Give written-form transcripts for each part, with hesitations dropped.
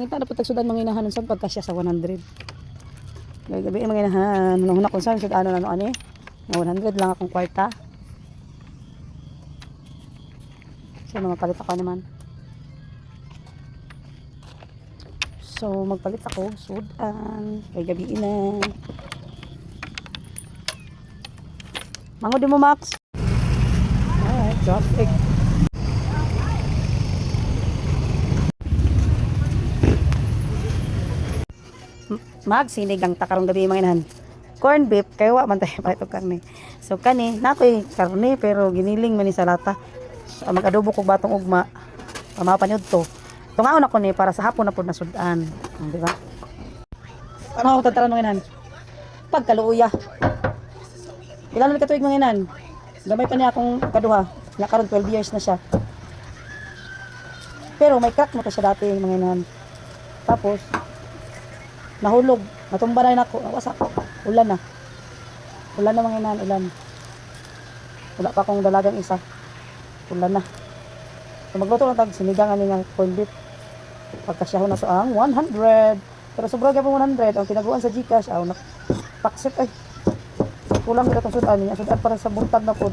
Nangita na po tagsudan mga inahan sa pagkasya sa 100. Gabi mga inahan, hunahuna ko saan sudan ano ani. Na 100 lang akong kwarta. So magpalit ako naman. So magpalit ako sudan. Kay gabi na. Mango di mo Max. Alright, traffic. Mag sinigang ta karong gabi mga inahan. Corn beef kay wa man tayo pa ito karne. So kani nakoy karne pero giniling man ni sa lata. So, mag-adobo kog batong ugma. Pamapan yun to. Tungaon ako ni para sa hapon na po na sudan. Di ba? Ano ako tataran mga inahan? Pagkaluuya. Ilan na katuig mga inahan? Gamay pa niya akong kaduha. Nya karon 12 years na siya. Pero may crack mo to siya dati mga inahan. Tapos nahulog, natumba na ako, wasak, ulan na mga inahan, ulan. Wala pa akong dalagang isa, ulan na. So magluto lang tag sinigang ani nga corned beef. Pagkasyahon na so ang 100, pero sobra gyapon 100 ang tinaguan sa GCash aw paksit ay. Kulang dito tong sudan niya, sudan para sa buntag na pod.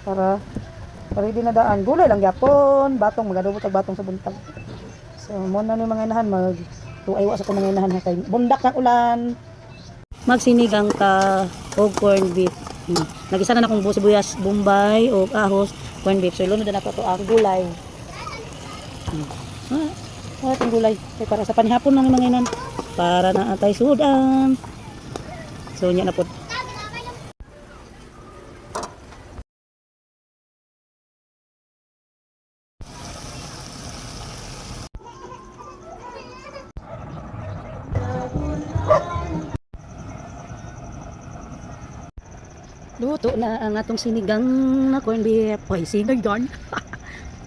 Para ready na daan. Gulay lang gyapon, batong magadubo tag batong sa buntag. So mo na ni mga inahan mag tuaywa sa mga inahan kay bundak ng ulan. Magsinigang ka og corned beef. Nagisa na akong sibuyas, bombay o ahos, corned beef. So ilunod na ako to ang gulay. Itong gulay kay para sa panihapon ng mga inahan para na atay sudan. So nya na pod. Luto na ang atong sinigang na corned beef. Hoy, sinigang.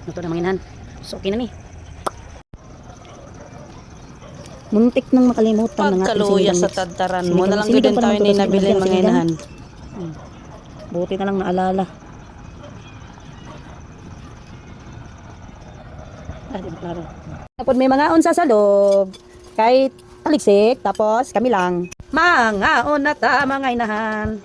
Luto na mga inahan. So, okay na ni. Muntik nang makalimutan ng ating Pagkaluya sinigang sa mix. tadtaran mo na lang gud tayo ni nabilin mga inahan. Buti na lang naalala. Di ba klaro? Tapos may mga unsa sa loob. Kahit taliksik, tapos kami lang. Mga on na ta mga inahan.